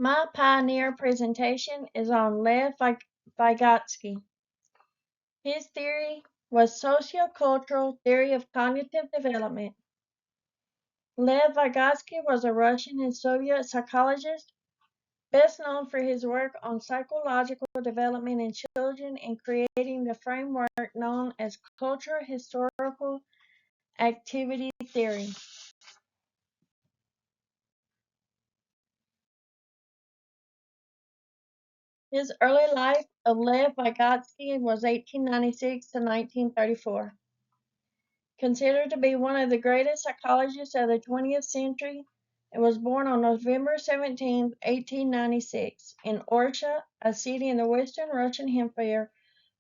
My pioneer presentation is on Lev Vygotsky. His theory was sociocultural theory of cognitive development. Lev Vygotsky was a Russian and Soviet psychologist, best known for his work on psychological development in children and creating the framework known as cultural historical activity theory. His early life of Lev Vygotsky was 1896 to 1934. Considered to be one of the greatest psychologists of the 20th century, and was born on November 17, 1896, in Orsha, a city in the western Russian Hemisphere,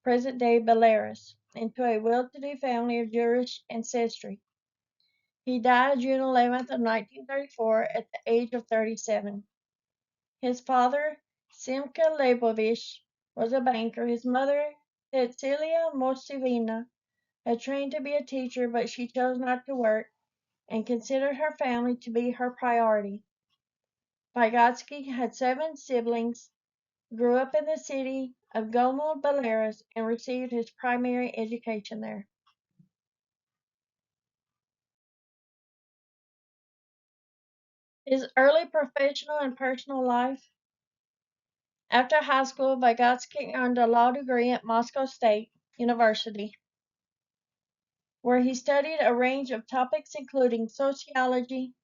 present-day Belarus, into a well-to-do family of Jewish ancestry. He died June 11th of 1934 at the age of 37. His father, Simcha Leibovich, was a banker. His mother, Tetselia Mosivina, had trained to be a teacher, but she chose not to work and considered her family to be her priority. Vygotsky had 7 siblings, grew up in the city of Gomel, Belarus, and received his primary education there. His early professional and personal life. After high school, Vygotsky earned a law degree at Moscow State University, where he studied a range of topics including sociology,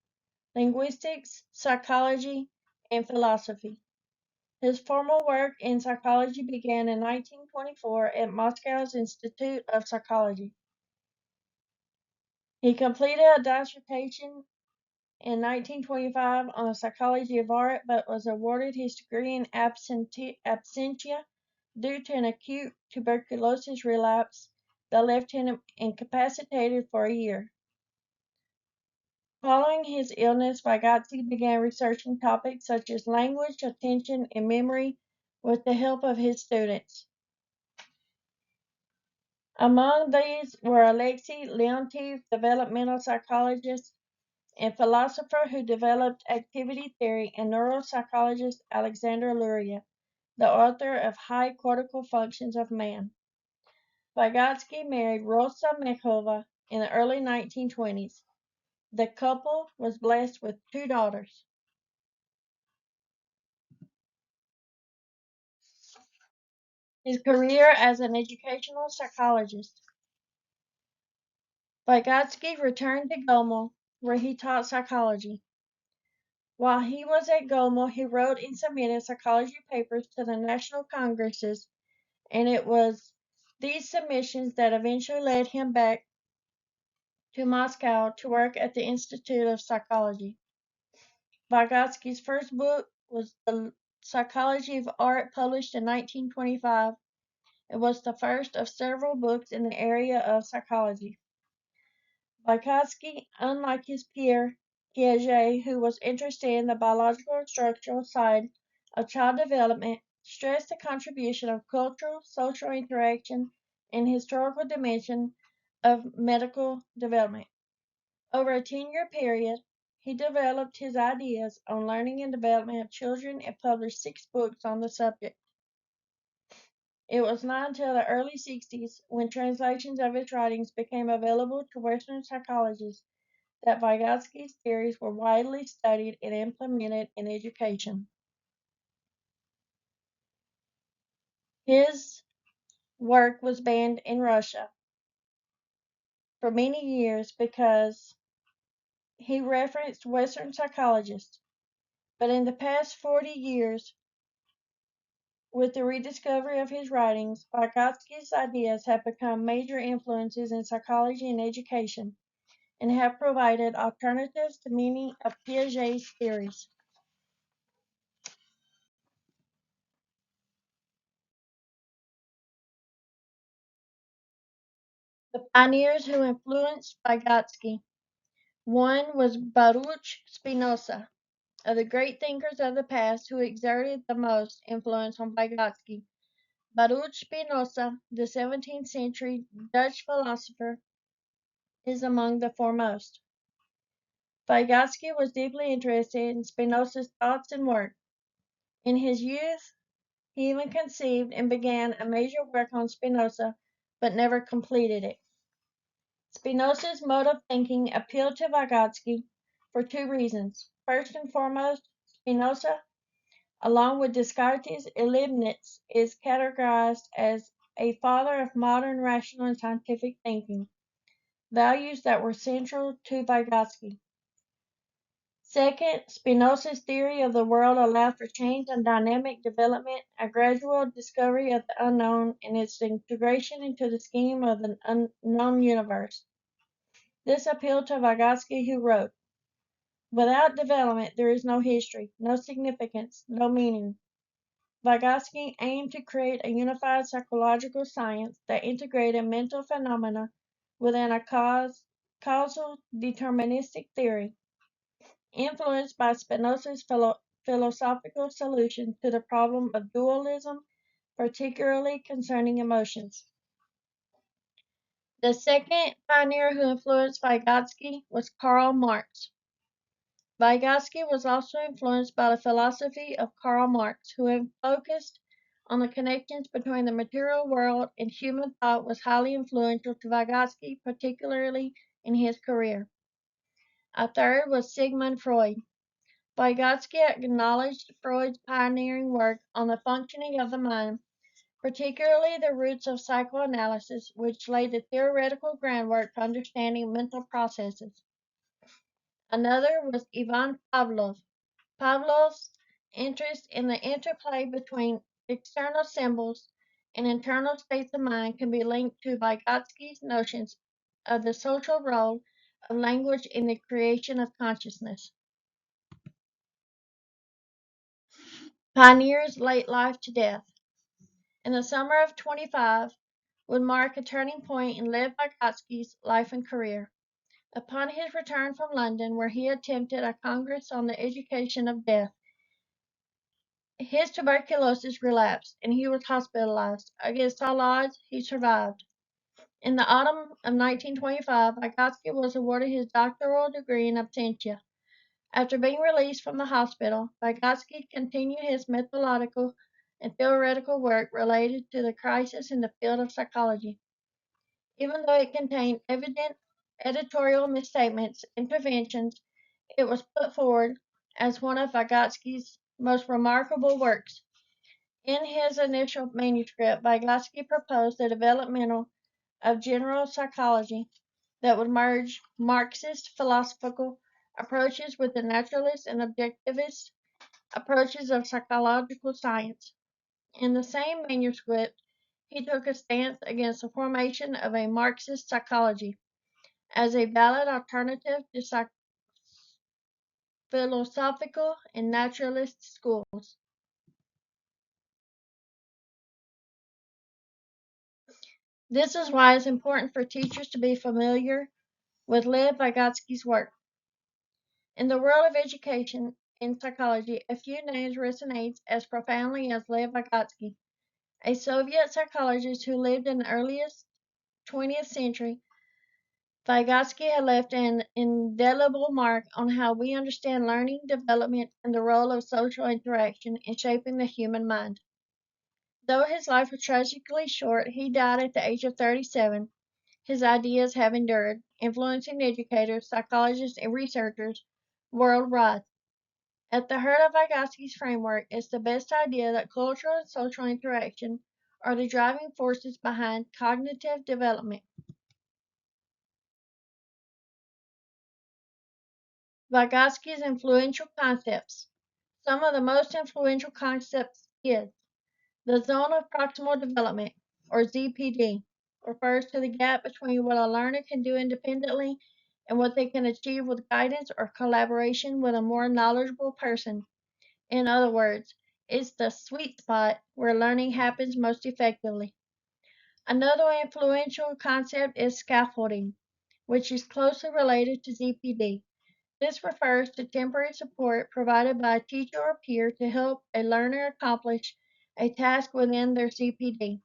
linguistics, psychology, and philosophy. His formal work in psychology began in 1924 at Moscow's Institute of Psychology. He completed a dissertation in 1925 on the psychology of art, but was awarded his degree in absentia due to an acute tuberculosis relapse that left him incapacitated for a year. Following his illness, Vygotsky began researching topics such as language, attention, and memory with the help of his students. Among these were Alexei Leontiev, developmental psychologist and philosopher who developed activity theory, and neuropsychologist Alexander Luria, the author of High Cortical Functions of Man. Vygotsky married Rosa Mekhova in the early 1920s. The couple was blessed with 2 daughters. His career as an educational psychologist. Vygotsky returned to Gomel, where he taught psychology. While he was at Gomel, he wrote and submitted psychology papers to the national congresses, and it was these submissions that eventually led him back to Moscow to work at the Institute of Psychology. Vygotsky's first book was The Psychology of Art, published in 1925. It was the first of several books in the area of psychology. Vygotsky, unlike his peer Piaget, who was interested in the biological and structural side of child development, stressed the contribution of cultural, social interaction, and historical dimension of medical development. Over a 10-year period, he developed his ideas on learning and development of children and published 6 books on the subject. It was not until the early 60s, when translations of his writings became available to Western psychologists, that Vygotsky's theories were widely studied and implemented in education. His work was banned in Russia for many years because he referenced Western psychologists, but in the past 40 years, with the rediscovery of his writings, Vygotsky's ideas have become major influences in psychology and education, and have provided alternatives to many of Piaget's theories. The pioneers who influenced Vygotsky. One was Baruch Spinoza. Of the great thinkers of the past who exerted the most influence on Vygotsky, Baruch Spinoza, the 17th century Dutch philosopher, is among the foremost. Vygotsky was deeply interested in Spinoza's thoughts and work. In his youth, he even conceived and began a major work on Spinoza, but never completed it. Spinoza's mode of thinking appealed to Vygotsky for two reasons. First and foremost, Spinoza, along with Descartes and Leibniz, is categorized as a father of modern rational and scientific thinking, values that were central to Vygotsky. Second, Spinoza's theory of the world allowed for change and dynamic development, a gradual discovery of the unknown, and its integration into the scheme of the unknown universe. This appealed to Vygotsky, who wrote, "Without development there is no history, no significance, no meaning." Vygotsky aimed to create a unified psychological science that integrated mental phenomena within a causal deterministic theory. Influenced by Spinoza's philosophical solution to the problem of dualism, particularly concerning emotions. The second pioneer who influenced Vygotsky was Karl Marx. Vygotsky was also influenced by the philosophy of Karl Marx, who focused on the connections between the material world and human thought was highly influential to Vygotsky, particularly in his career. A third was Sigmund Freud. Vygotsky acknowledged Freud's pioneering work on the functioning of the mind, particularly the roots of psychoanalysis, which laid the theoretical groundwork for understanding mental processes. Another was Ivan Pavlov. Pavlov's interest in the interplay between external symbols and internal states of mind can be linked to Vygotsky's notions of the social role of language in the creation of consciousness. Pioneer's late life to death. In the summer of 25 would mark a turning point in Lev Vygotsky's life and career. Upon his return from London, where he attended a congress on the education of death, his tuberculosis relapsed, and he was hospitalized. Against all odds, he survived. In the autumn of 1925, Vygotsky was awarded his doctoral degree in absentia. After being released from the hospital, Vygotsky continued his methodological and theoretical work related to the crisis in the field of psychology. Even though it contained evident editorial misstatements and interventions, it was put forward as one of Vygotsky's most remarkable works. In his initial manuscript, Vygotsky proposed the development of general psychology that would merge Marxist philosophical approaches with the naturalist and objectivist approaches of psychological science. In the same manuscript, he took a stance against the formation of a Marxist psychology as a valid alternative to philosophical and naturalist schools. This is why it's important for teachers to be familiar with Lev Vygotsky's work. In the world of education and psychology, a few names resonate as profoundly as Lev Vygotsky, a Soviet psychologist who lived in the earliest 20th century. Vygotsky had left an indelible mark on how we understand learning, development, and the role of social interaction in shaping the human mind. Though his life was tragically short, he died at the age of 37. His ideas have endured, influencing educators, psychologists, and researchers worldwide. At the heart of Vygotsky's framework is the best idea that cultural and social interaction are the driving forces behind cognitive development. Vygotsky's influential concepts. Some of the most influential concepts is the zone of proximal development, or ZPD, refers to the gap between what a learner can do independently and what they can achieve with guidance or collaboration with a more knowledgeable person. In other words, it's the sweet spot where learning happens most effectively. Another influential concept is scaffolding, which is closely related to ZPD. This refers to temporary support provided by a teacher or peer to help a learner accomplish a task within their ZPD.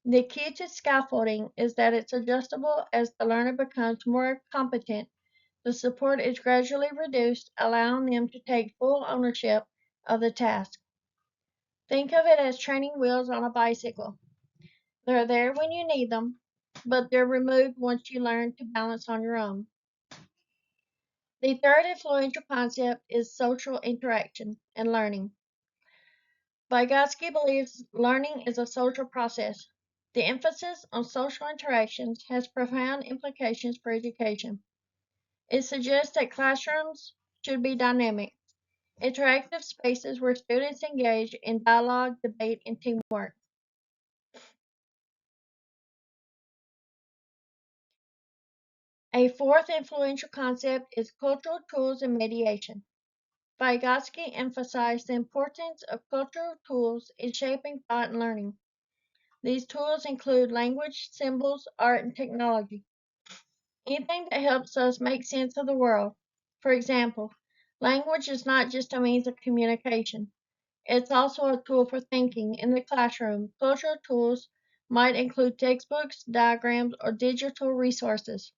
The key to scaffolding is that it's adjustable as the learner becomes more competent. The support is gradually reduced, allowing them to take full ownership of the task. Think of it as training wheels on a bicycle. They're there when you need them, but they're removed once you learn to balance on your own. The third influential concept is social interaction and learning. Vygotsky believes learning is a social process. The emphasis on social interactions has profound implications for education. It suggests that classrooms should be dynamic, interactive spaces where students engage in dialogue, debate, and teamwork. A fourth influential concept is cultural tools and mediation. Vygotsky emphasized the importance of cultural tools in shaping thought and learning. These tools include language, symbols, art, and technology. Anything that helps us make sense of the world. For example, language is not just a means of communication, it's also a tool for thinking in the classroom. Cultural tools might include textbooks, diagrams, or digital resources.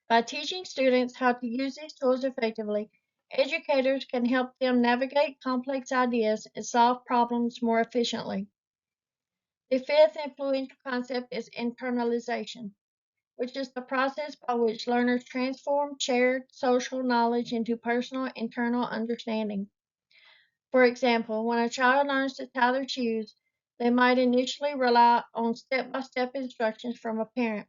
By teaching students how to use these tools effectively, educators can help them navigate complex ideas and solve problems more efficiently. The fifth influential concept is internalization, which is the process by which learners transform shared social knowledge into personal internal understanding. For example, when a child learns to tie their shoes, they might initially rely on step by step instructions from a parent.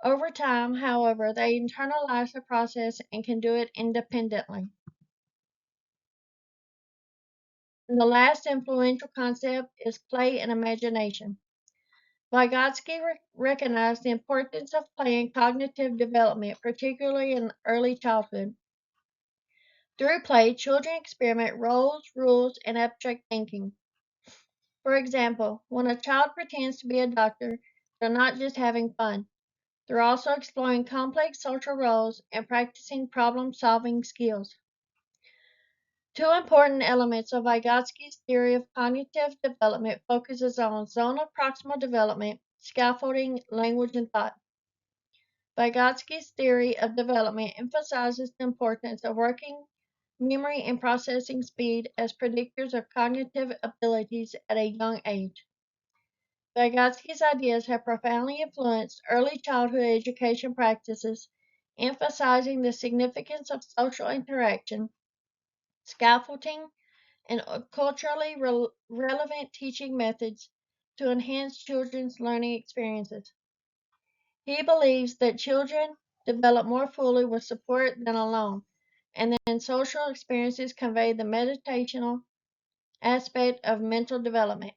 Over time, however, they internalize the process and can do it independently. And the last influential concept is play and imagination. Vygotsky recognized the importance of play in cognitive development, particularly in early childhood. Through play, children experiment roles, rules, and abstract thinking. For example, when a child pretends to be a doctor, they're not just having fun, they're also exploring complex social roles and practicing problem solving skills. Two important elements of Vygotsky's theory of cognitive development focuses on zonal proximal development, scaffolding, language, and thought. Vygotsky's theory of development emphasizes the importance of working memory and processing speed as predictors of cognitive abilities at a young age. Vygotsky's ideas have profoundly influenced early childhood education practices, emphasizing the significance of social interaction, scaffolding, and culturally relevant teaching methods to enhance children's learning experiences. He believes that children develop more fully with support than alone, and then social experiences convey the meditational aspect of mental development.